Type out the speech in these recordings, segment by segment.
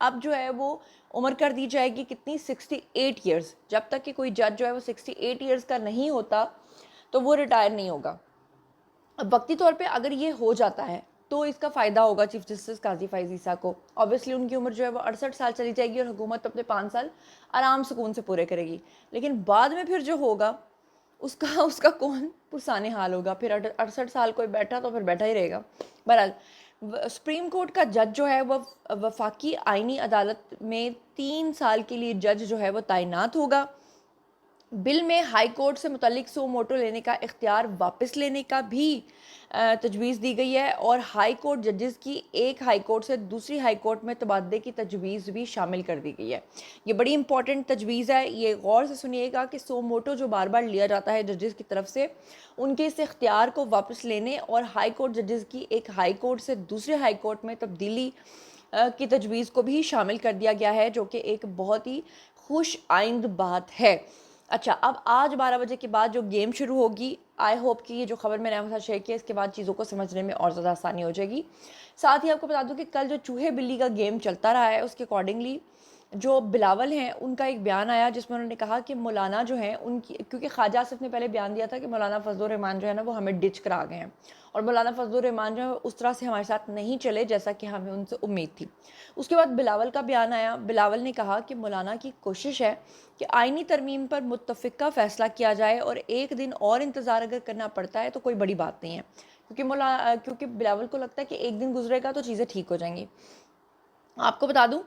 اب جو ہے وہ عمر کر دی جائے گی کتنی 68 ایئرس. جب تک کہ کوئی جج جو ہے وہ 68 ایئرس کا نہیں ہوتا تو وہ ریٹائر نہیں ہوگا. اب وقتی طور پہ اگر یہ ہو جاتا ہے تو اس کا فائدہ ہوگا چیف جسٹس قاضی فائز عیسیٰ کو. اوبیسلی ان کی عمر جو ہے وہ 68 سال چلی جائے گی اور حکومت اپنے 5 سال آرام سکون سے پورے کرے گی. لیکن بعد میں پھر جو ہوگا اس کا کون پرسان حال ہوگا. پھر 68 سال کوئی بیٹھا تو پھر بیٹھا ہی رہے گا. بہرحال سپریم کورٹ کا جج جو ہے وہ وفاقی آئینی عدالت میں 3 سال کے لیے جج جو ہے وہ تعینات ہوگا. بل میں ہائی کورٹ سے متعلق سو موٹو لینے کا اختیار واپس لینے کا بھی تجویز دی گئی ہے اور ہائی کورٹ ججز کی ایک ہائی کورٹ سے دوسری ہائی کورٹ میں تبادلے کی تجویز بھی شامل کر دی گئی ہے. یہ بڑی امپورٹنٹ تجویز ہے. یہ غور سے سنیے گا کہ سو موٹو جو بار بار لیا جاتا ہے ججز کی طرف سے, ان کے اس اختیار کو واپس لینے اور ہائی کورٹ ججز کی ایک ہائی کورٹ سے دوسرے ہائی کورٹ میں تبدیلی کی تجویز کو بھی شامل کر دیا گیا ہے, جو کہ ایک بہت ہی خوش آئند بات ہے. اچھا, اب آج 12 بجے کے بعد جو گیم شروع ہوگی, آئی ہوپ کہ یہ جو خبر میں نے آپ کے ساتھ شیئر کی ہے اس کے بعد چیزوں کو سمجھنے میں اور زیادہ آسانی ہو جائے گی. ساتھ ہی آپ کو بتا دوں کہ کل جو چوہے بلی کا گیم چلتا رہا ہے اس کے اکارڈنگلی جو بلاول ہیں ان کا ایک بیان آیا جس میں انہوں نے کہا کہ مولانا جو ہیں ان کی, کیونکہ خواجہ آصف نے پہلے بیان دیا تھا کہ مولانا فضل الرحمان جو ہے نا وہ ہمیں ڈچ کرا گئے ہیں اور مولانا فضل الرحمان جو ہے اس طرح سے ہمارے ساتھ نہیں چلے جیسا کہ ہمیں ان سے امید تھی. اس کے بعد بلاول کا بیان آیا. بلاول نے کہا کہ مولانا کی کوشش ہے کہ آئینی ترمیم پر متفقہ فیصلہ کیا جائے اور ایک دن اور انتظار اگر کرنا پڑتا ہے تو کوئی بڑی بات نہیں ہے, کیونکہ بلاول کو لگتا ہے کہ ایک دن گزرے گا تو چیزیں ٹھیک ہو جائیں گی. آپ کو بتا دوں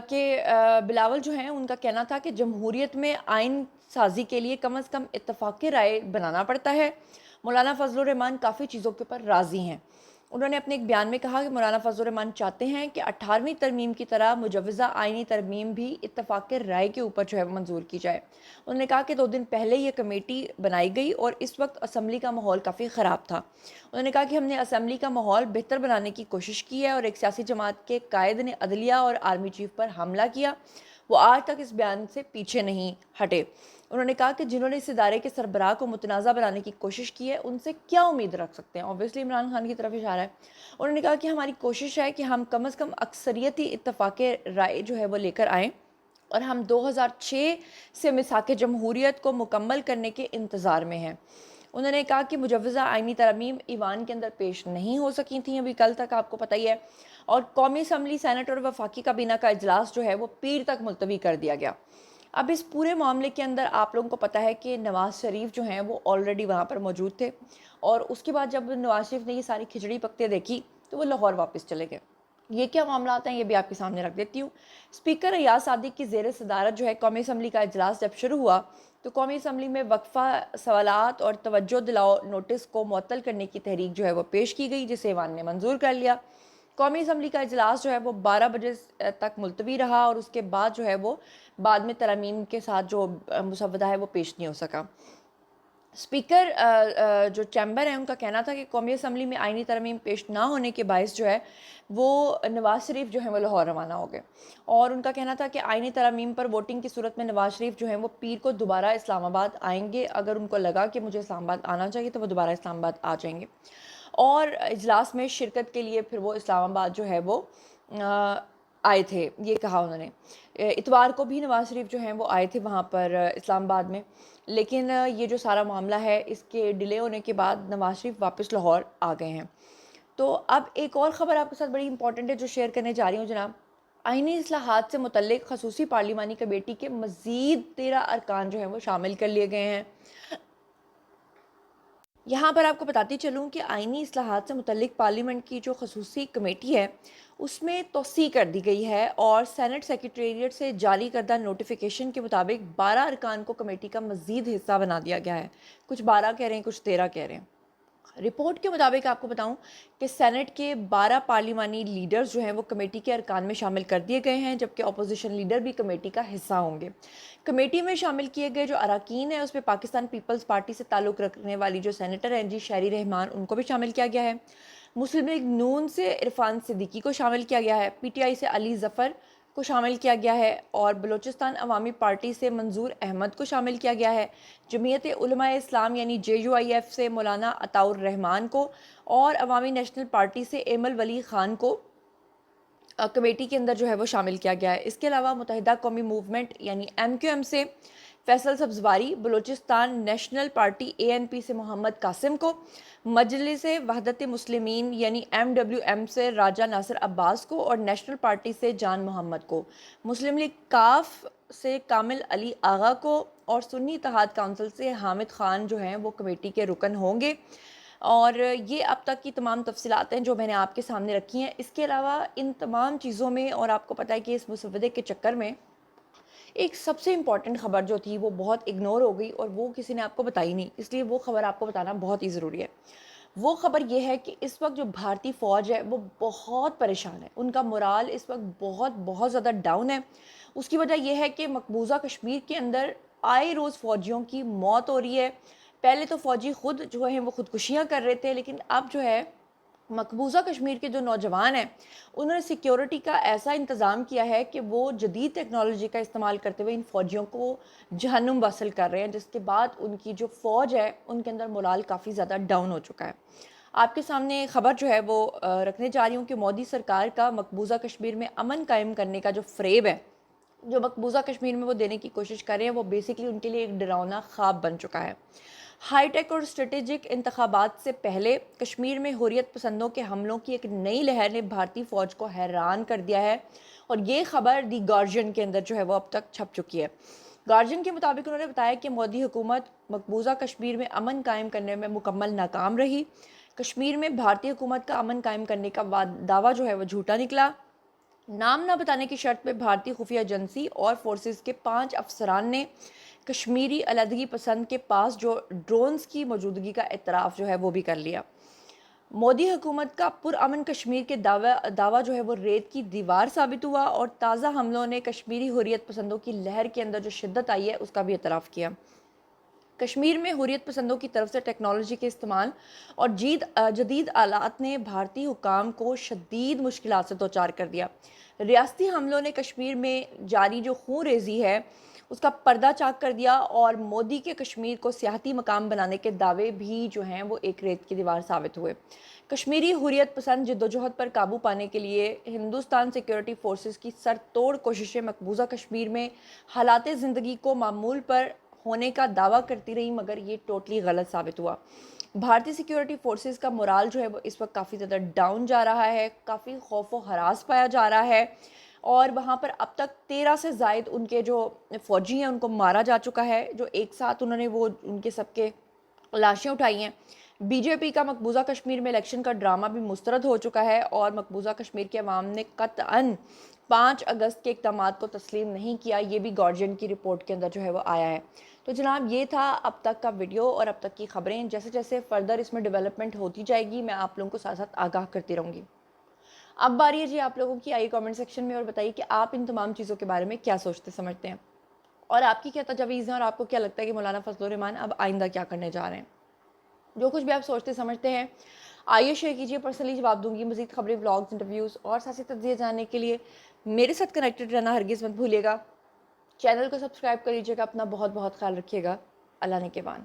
کہ بلاول جو ہیں ان کا کہنا تھا کہ جمہوریت میں آئین سازی کے لیے کم از کم اتفاق رائے بنانا پڑتا ہے. مولانا فضل الرحمان کافی چیزوں کے اوپر راضی ہیں. انہوں نے اپنے ایک بیان میں کہا کہ مولانا فضل الرحمان چاہتے ہیں کہ 18ویں ترمیم کی طرح مجوزہ آئینی ترمیم بھی اتفاق رائے کے اوپر جو ہے منظور کی جائے. انہوں نے کہا کہ 2 دن پہلے یہ کمیٹی بنائی گئی اور اس وقت اسمبلی کا ماحول کافی خراب تھا. انہوں نے کہا کہ ہم نے اسمبلی کا ماحول بہتر بنانے کی کوشش کی ہے اور ایک سیاسی جماعت کے قائد نے عدلیہ اور آرمی چیف پر حملہ کیا, وہ آج تک اس بیان سے پیچھے نہیں ہٹے. انہوں نے کہا کہ جنہوں نے اس ادارے کے سربراہ کو متنازع بنانے کی کوشش کی ہے ان سے کیا امید رکھ سکتے ہیں. اوبیسلی عمران خان کی طرف اشارہ ہے. انہوں نے کہا کہ ہماری کوشش ہے کہ ہم کم از کم اکثریتی اتفاق رائے جو ہے وہ لے کر آئیں اور ہم 2006 سے میثاق جمہوریت کو مکمل کرنے کے انتظار میں ہیں. انہوں نے کہا کہ مجوزہ آئینی ترمیم ایوان کے اندر پیش نہیں ہو سکی تھیں ابھی کل تک, آپ کو پتہ ہی ہے, اور قومی اسمبلی سینٹ اور وفاقی کابینہ کا اجلاس جو ہے وہ پیر تک ملتوی کر دیا گیا. اب اس پورے معاملے کے اندر آپ لوگوں کو پتہ ہے کہ نواز شریف جو ہیں وہ آلریڈی وہاں پر موجود تھے اور اس کے بعد جب نواز شریف نے یہ ساری کھچڑی پکتے دیکھی تو وہ لاہور واپس چلے گئے. یہ کیا معاملات ہیں یہ بھی آپ کے سامنے رکھ دیتی ہوں. اسپیکر ایاز صادق کی زیر صدارت جو ہے قومی اسمبلی کا اجلاس جب شروع ہوا تو قومی اسمبلی میں وقفہ سوالات اور توجہ دلاؤ نوٹس کو معطل کرنے کی تحریک جو ہے وہ پیش کی گئی جسے ایوان نے منظور کر لیا. قومی اسمبلی کا اجلاس جو ہے وہ 12 بجے تک ملتوی رہا اور اس کے بعد جو ہے وہ بعد میں ترامیم کے ساتھ جو مسودہ ہے وہ پیش نہیں ہو سکا. اسپیکر جو چیمبر ہے ان کا کہنا تھا کہ قومی اسمبلی میں آئینی ترمیم پیش نہ ہونے کے باعث جو ہے وہ نواز شریف جو ہیں وہ لاہور روانہ ہو گئے اور ان کا کہنا تھا کہ آئینی ترمیم پر ووٹنگ کی صورت میں نواز شریف جو ہیں وہ پیر کو دوبارہ اسلام آباد آئیں گے. اگر ان کو لگا کہ مجھے اسلام آباد آنا چاہیے تو وہ دوبارہ اسلام آباد آ جائیں گے اور اجلاس میں شرکت کے لیے پھر وہ اسلام آباد جو ہے وہ آئے تھے. یہ کہا انہوں نے. اتوار کو بھی نواز شریف جو ہیں وہ آئے تھے وہاں پر اسلام آباد میں, لیکن یہ جو سارا معاملہ ہے اس کے ڈیلے ہونے کے بعد نواز شریف واپس لاہور آ گئے ہیں. تو اب ایک اور خبر آپ کے ساتھ بڑی امپورٹنٹ ہے جو شیئر کرنے جا رہی ہوں جناب. آئینی اصلاحات سے متعلق خصوصی پارلیمانی کمیٹی کے مزید 13 ارکان جو ہیں وہ شامل کر لیے گئے ہیں. یہاں پر آپ کو بتاتی چلوں کہ آئینی اصلاحات سے متعلق پارلیمنٹ کی جو خصوصی کمیٹی ہے اس میں توسیع کر دی گئی ہے اور سینٹ سیکریٹریٹ سے جاری کردہ نوٹیفیکیشن کے مطابق 12 ارکان کو کمیٹی کا مزید حصہ بنا دیا گیا ہے. کچھ 12 کہہ رہے ہیں, کچھ 13 کہہ رہے ہیں. رپورٹ کے مطابق آپ کو بتاؤں کہ سینٹ کے 12 پارلیمانی لیڈرز جو ہیں وہ کمیٹی کے ارکان میں شامل کر دیے گئے ہیں جبکہ اپوزیشن لیڈر بھی کمیٹی کا حصہ ہوں گے. کمیٹی میں شامل کیے گئے جو اراکین ہیں اس میں پاکستان پیپلز پارٹی سے تعلق رکھنے والی جو سینیٹر ہیں جی شہری رحمان ان کو بھی شامل کیا گیا ہے. مسلم لیگ نون سے عرفان صدیقی کو شامل کیا گیا ہے. پی ٹی آئی سے علی ظفر کو شامل کیا گیا ہے اور بلوچستان عوامی پارٹی سے منظور احمد کو شامل کیا گیا ہے. جمعیت علماء اسلام یعنی JUIF سے مولانا عطاء الرحمان کو اور عوامی نیشنل پارٹی سے ایمل ولی خان کو کمیٹی کے اندر جو ہے وہ شامل کیا گیا ہے۔ اس کے علاوہ متحدہ قومی موومنٹ یعنی MQM سے Faisal Sabzwari, Balochistan national party ANP سے محمد قاسم کو، مجلس وحدت مسلمین یعنی MWM سے راجہ ناصر عباس کو اور نیشنل پارٹی سے جان محمد کو، مسلم لیگ کاف سے کامل علی آغا کو اور سنی اتحاد کونسل سے حامد خان جو ہیں وہ کمیٹی کے رکن ہوں گے۔ اور یہ اب تک کی تمام تفصیلات ہیں جو میں نے آپ کے سامنے رکھی ہیں۔ اس کے علاوہ ان تمام چیزوں میں، اور آپ کو پتہ ہے کہ اس مسودے کے چکر میں ایک سب سے امپورٹنٹ خبر جو تھی وہ بہت اگنور ہو گئی اور وہ کسی نے آپ کو بتائی نہیں، اس لیے وہ خبر آپ کو بتانا بہت ہی ضروری ہے۔ وہ خبر یہ ہے کہ اس وقت جو بھارتی فوج ہے وہ بہت پریشان ہے، ان کا مورال اس وقت بہت بہت زیادہ ڈاؤن ہے۔ اس کی وجہ یہ ہے کہ مقبوضہ کشمیر کے اندر آئے روز فوجیوں کی موت ہو رہی ہے۔ پہلے تو فوجی خود جو ہیں وہ خودکشیاں کر رہے تھے، لیکن اب جو ہے مقبوضہ کشمیر کے جو نوجوان ہیں انہوں نے سیکیورٹی کا ایسا انتظام کیا ہے کہ وہ جدید ٹیکنالوجی کا استعمال کرتے ہوئے ان فوجیوں کو جہنم واصل کر رہے ہیں، جس کے بعد ان کی جو فوج ہے ان کے اندر مورال کافی زیادہ ڈاؤن ہو چکا ہے۔ آپ کے سامنے خبر جو ہے وہ رکھنے جا رہی ہوں کہ مودی سرکار کا مقبوضہ کشمیر میں امن قائم کرنے کا جو فریب ہے، جو مقبوضہ کشمیر میں وہ دینے کی کوشش کر رہے ہیں، وہ بیسیکلی ان کے لیے ایک ڈراؤنا خواب بن چکا ہے۔ ہائی ٹیک اور اسٹریٹجک انتخابات سے پہلے کشمیر میں حریت پسندوں کے حملوں کی ایک نئی لہر نے بھارتی فوج کو حیران کر دیا ہے، اور یہ خبر دی گارجین کے اندر جو ہے وہ اب تک چھپ چکی ہے۔ گارجین کے مطابق انہوں نے بتایا کہ مودی حکومت مقبوضہ کشمیر میں امن قائم کرنے میں مکمل ناکام رہی۔ کشمیر میں بھارتی حکومت کا امن قائم کرنے کا دعویٰ جو ہے وہ جھوٹا نکلا۔ نام نہ بتانے کی شرط پہ بھارتی خفیہ ایجنسی اور فورسز کے 5 افسران نے کشمیری علیحدگی پسند کے پاس جو ڈرونز کی موجودگی کا اعتراف جو ہے وہ بھی کر لیا۔ مودی حکومت کا پرامن کشمیر کے دعویٰ جو ہے وہ ریت کی دیوار ثابت ہوا، اور تازہ حملوں نے کشمیری حریت پسندوں کی لہر کے اندر جو شدت آئی ہے اس کا بھی اعتراف کیا۔ کشمیر میں حریت پسندوں کی طرف سے ٹیکنالوجی کے استعمال اور جدید آلات نے بھارتی حکام کو شدید مشکلات سے دوچار کر دیا۔ ریاستی حملوں نے کشمیر میں جاری جو خون ریزی ہے اس کا پردہ چاک کر دیا، اور مودی کے کشمیر کو سیاحتی مقام بنانے کے دعوے بھی جو ہیں وہ ایک ریت کی دیوار ثابت ہوئے۔ کشمیری حریت پسند جدوجہد پر قابو پانے کے لیے ہندوستان سیکیورٹی فورسز کی سر توڑ کوششیں مقبوضہ کشمیر میں حالات زندگی کو معمول پر ہونے کا دعویٰ کرتی رہی، مگر یہ ٹوٹلی غلط ثابت ہوا۔ بھارتی سیکیورٹی فورسز کا مورال جو ہے وہ اس وقت کافی زیادہ ڈاؤن جا رہا ہے، کافی خوف و ہراس پایا جا رہا ہے، اور وہاں پر اب تک 13 سے زائد ان کے جو فوجی ہیں ان کو مارا جا چکا ہے، جو ایک ساتھ انہوں نے وہ ان کے سب کے لاشیں اٹھائی ہیں۔ بی جے پی کا مقبوضہ کشمیر میں الیکشن کا ڈرامہ بھی مسترد ہو چکا ہے، اور مقبوضہ کشمیر کے عوام نے قطعاً 5 اگست کے اقدامات کو تسلیم نہیں کیا، یہ بھی گارجین کی رپورٹ کے اندر جو ہے وہ آیا ہے۔ تو جناب یہ تھا اب تک کا ویڈیو اور اب تک کی خبریں، جیسے جیسے فردر اس میں ڈیولپمنٹ ہوتی جائے گی میں آپ لوگوں کو ساتھ ساتھ آگاہ کرتی رہوں گی۔ اب باری ہے جی آپ لوگوں کی، آئیے کامنٹ سیکشن میں اور بتائیے کہ آپ ان تمام چیزوں کے بارے میں کیا سوچتے سمجھتے ہیں، اور آپ کی کیا تجاویز ہیں، اور آپ کو کیا لگتا ہے کہ مولانا فضل الرحمان اب آئندہ کیا کرنے جا رہے ہیں۔ جو کچھ بھی آپ سوچتے سمجھتے ہیں آئیے شیئر کیجیے، پرسنلی جواب دوں گی۔ مزید خبریں، ولاگز، انٹرویوز اور سیاسی تجزیے جاننے کے لیے میرے ساتھ کنیکٹڈ رہنا ہرگز مت بھولیے گا۔ چینل کو سبسکرائب کر لیجیے گا، اپنا بہت بہت خیال رکھیے گا۔ اللہ نے کے بان۔